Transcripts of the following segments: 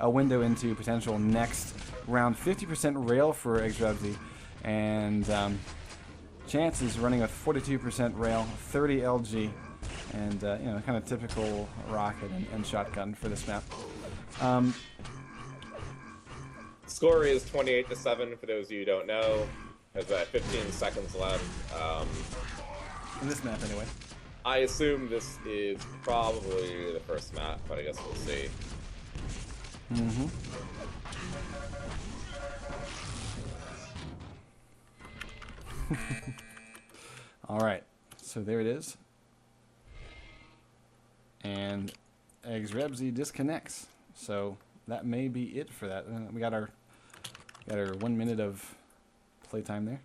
a window into potential next round. 50% rail for GreasedScotsman, and Chance is running a 42% rail, 30 LG, and kind of typical rocket and shotgun for this map. Score is 28-7 for those of you who don't know. Has 15 seconds left. In this map, anyway. I assume this is probably the first map, but I guess we'll see. All right, so there it is. And GreasedScotsman disconnects. So that may be it for that. We got our 1 minute of playtime there.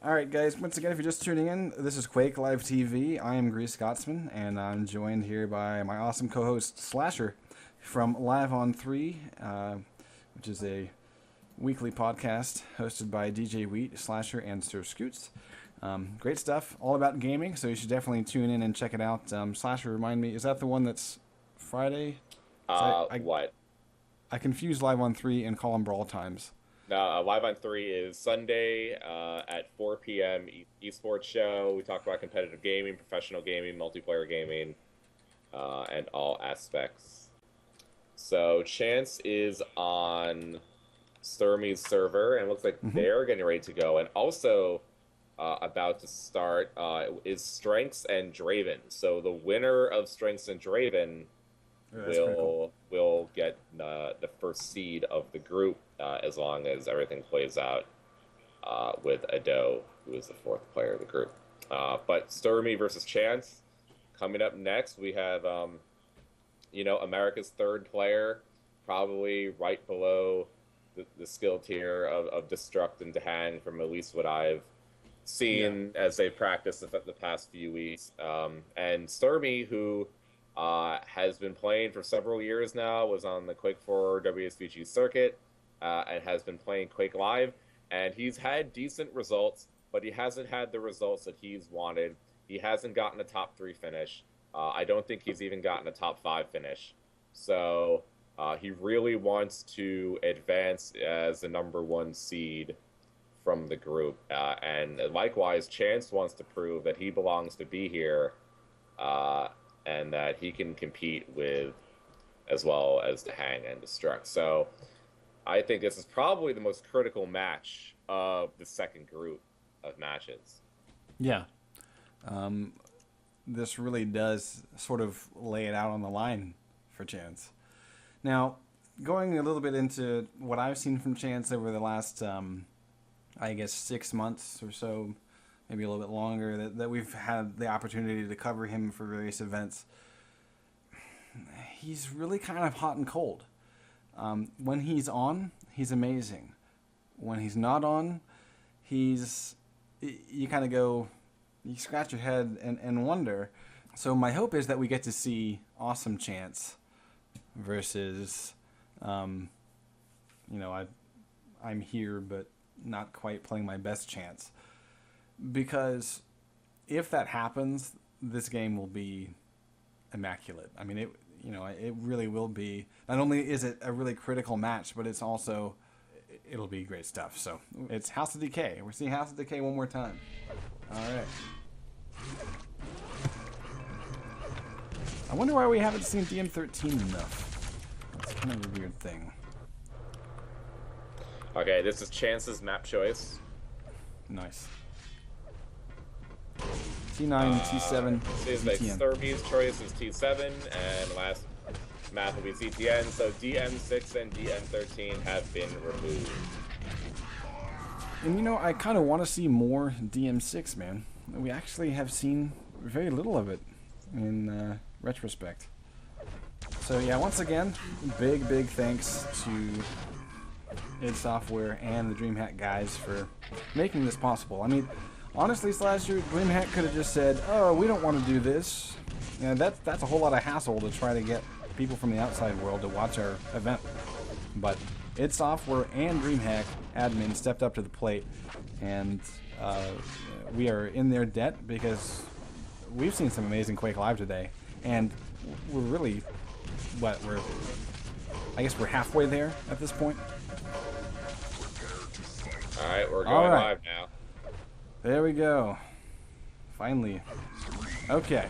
All right, guys. Once again, if you're just tuning in, this is Quake Live TV. I am GreasedScotsman, and I'm joined here by my awesome co-host Slasher from Live on 3, which is a weekly podcast hosted by DJ Wheat, Slasher, and Sir Scoots. Great stuff, all about gaming, so you should definitely tune in and check it out. Slasher, remind me, is that the one that's Friday? What? I confuse Live on 3 and call them Brawl Times. No, Live on 3 is Sunday at 4 p.m. Esports show. We talk about competitive gaming, professional gaming, multiplayer gaming, and all aspects. So Chance is on Stermy's server, and it looks like they're getting ready to go. And also about to start is Strengths and Draven. So the winner of Strengths and Draven will get the first seed of the group as long as everything plays out with Ado, who is the fourth player of the group. But Stermy versus Chance coming up next. We have America's third player, probably right below the skill tier of Destruct and Dehang from at least what I've seen as they've practiced the past few weeks. And Stermy, who has been playing for several years now, was on the Quake 4 WSVG circuit, and has been playing Quake Live, and he's had decent results, but he hasn't had the results that he's wanted. He hasn't gotten a top 3 finish. I don't think he's even gotten a top 5 finish. So he really wants to advance as the number 1 seed from the group. And likewise, Chance wants to prove that he belongs to be here, and that he can compete with, as well as Dehang and Destruct. So I think this is probably the most critical match of the second group of matches. Yeah. This really does sort of lay it out on the line for Chance. Now, going a little bit into what I've seen from Chance over the last, 6 months or so, maybe a little bit longer, that we've had the opportunity to cover him for various events. He's really kind of hot and cold. When he's on, he's amazing. When he's not on, you kind of go, you scratch your head and wonder. So my hope is that we get to see awesome Chance versus, I'm here but not quite playing my best Chance. Because if that happens, this game will be immaculate. I mean, it really will be. Not only is it a really critical match, but it'll be great stuff. So it's House of Decay. We're seeing House of Decay one more time. All right. I wonder why we haven't seen DM13 enough. That's kind of a weird thing. Okay, this is Chance's map choice. Nice. T9, T7, Seems like Stermy's choice is T7, and last map will be CTN, so DM6 and DM13 have been removed. And I kind of want to see more DM6, man. We actually have seen very little of it in retrospect. So yeah, once again, big thanks to id Software and the DreamHack guys for making this possible. I mean, honestly, Slasher, DreamHack could have just said, "Oh, we don't want to do this." That's a whole lot of hassle to try to get people from the outside world to watch our event. But id Software and DreamHack admin stepped up to the plate, and we are in their debt because we've seen some amazing Quake Live today, and we're really, we're I guess we're halfway there at this point. Alright, we're going live now. There we go. Finally. Okay.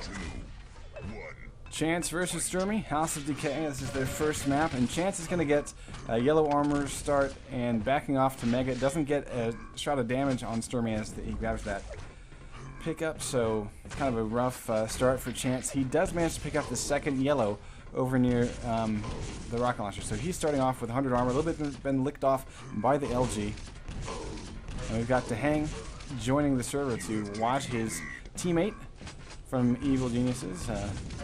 Chance versus Stermy, House of Decay. This is their first map, and Chance is going to get a yellow armor start and backing off to Mega. Doesn't get a shot of damage on Stermy as he grabs that pickup, so it's kind of a rough start for Chance. He does manage to pick up the second yellow over near the rocket launcher, so he's starting off with 100 armor, a little bit been licked off by the LG. And we've got Hang joining the server to watch his teammate from Evil Geniuses.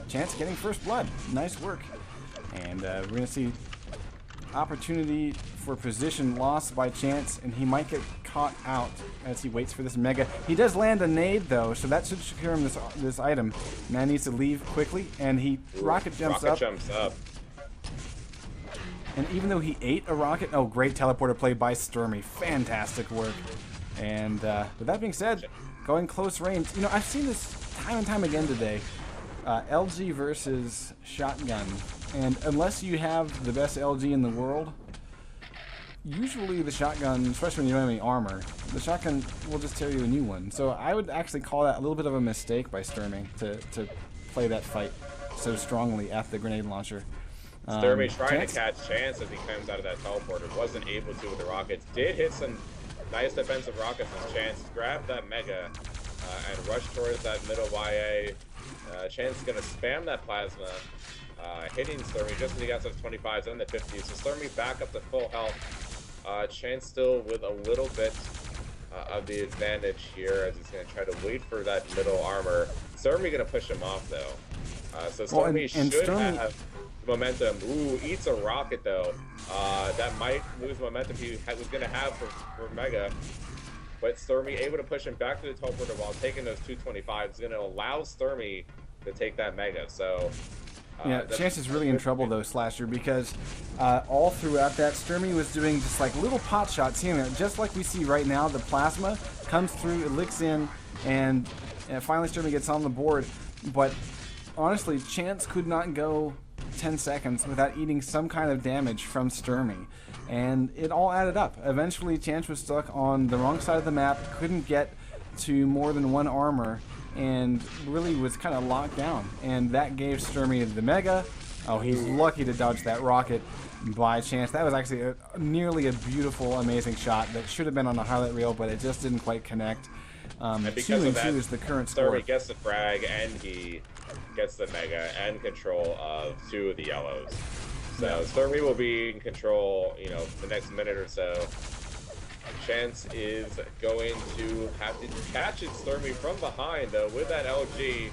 Chance getting first blood. Nice work. And we're going to see opportunity for position lost by Chance, and he might get caught out as he waits for this Mega. He does land a nade, though, so that should secure him this item. Man needs to leave quickly, and he rocket jumps up. And even though he ate a rocket, oh, great teleporter play by Stermy. Fantastic work. And with that being said, going close range, you know, I've seen this time and time again today. LG versus shotgun, and unless you have the best LG in the world, usually the shotgun, especially when you don't have any armor, the shotgun will just tear you a new one. So I would actually call that a little bit of a mistake by Stermy to play that fight so strongly at the grenade launcher. Stermy trying to catch Chance as he comes out of that teleporter, wasn't able to with the rockets. Did hit some nice defensive rockets as Chance grabbed that Mega and rushed towards that middle YA. Chance is going to spam that plasma, hitting Stermy just as he got to the 25s and the 50s. So Stermy back up to full health. Chance still with a little bit of the advantage here as he's going to try to wait for that middle armor. Stermy going to push him off though. So Stermy should have momentum. Ooh, eats a rocket though. That might lose momentum he was going to have for Mega. But Stermy able to push him back to the teleporter while taking those 225s is going to allow Stermy to take that Mega. So yeah, Chance is really in trouble though, Slasher, because all throughout that Stermy was doing just like little pot shots here and there, just like we see right now. The plasma comes through, it licks in, and finally Stermy gets on the board. But honestly, Chance could not go 10 seconds without eating some kind of damage from Stermy. And it all added up. Eventually, Chance was stuck on the wrong side of the map, couldn't get to more than one armor, and really was kind of locked down. And that gave Stermy the Mega. Oh, he's lucky to dodge that rocket by Chance. That was actually nearly a beautiful, amazing shot that should have been on the highlight reel, but it just didn't quite connect. And because 2 and of that, 2 is the current score. Stermy gets the frag, and he gets the Mega and control of 2 of the yellows. So Stermy will be in control, you know, the next minute or so. Chance is going to have to catch it Stermy from behind though with that LG.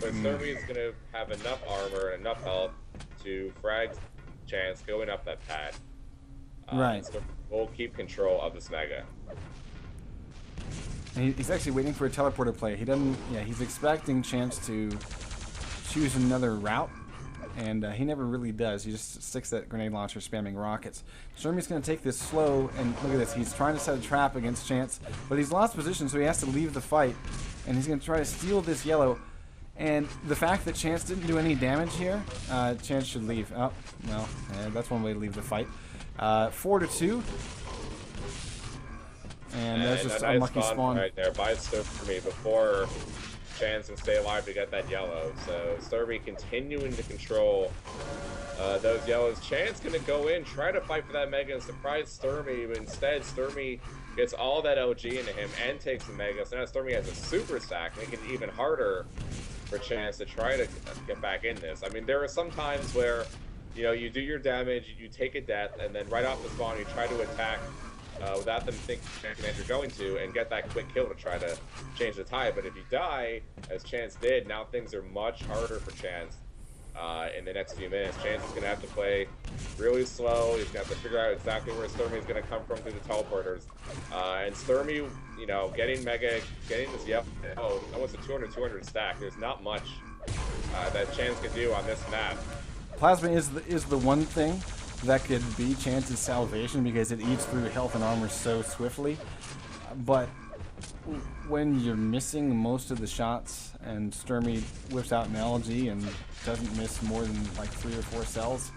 But Stermy is going to have enough armor and enough health to frag Chance going up that pad. Right. So we'll keep control of this Mega. And he's actually waiting for a teleporter play. He doesn't. Yeah, he's expecting Chance to choose another route. And he never really does. He just sticks that grenade launcher spamming rockets. Stermy's going to take this slow, and look at this. He's trying to set a trap against Chance, but he's lost position, so he has to leave the fight. And he's going to try to steal this yellow. And the fact that Chance didn't do any damage here, Chance should leave. Oh, well, that's one way to leave the fight. 4-2. And that's just nice unlucky spawn. Right there by Stermy before Chance can stay alive to get that yellow. So Stermy continuing to control those yellows. Chance gonna go in, try to fight for that Mega and surprise Stermy, but instead Stermy gets all that LG into him and takes the Mega. So now Stermy has a super stack, making it even harder for Chance to try to get back in this. I mean, there are some times where, you know, you do your damage, you take a death, and then right off the spawn you try to attack without them thinking that you're going to, and get that quick kill to try to change the tide. But if you die, as Chance did, now things are much harder for Chance in the next few minutes. Chance is going to have to play really slow. He's going to have to figure out exactly where Stermy is going to come from through the teleporters. And Stermy, you know, getting Mega, getting this, almost a 200 stack. There's not much that Chance can do on this map. Plasma is the one thing that could be Chance's salvation because it eats through health and armor so swiftly. But when you're missing most of the shots and Stermy whips out an LG and doesn't miss more than like 3 or 4 cells,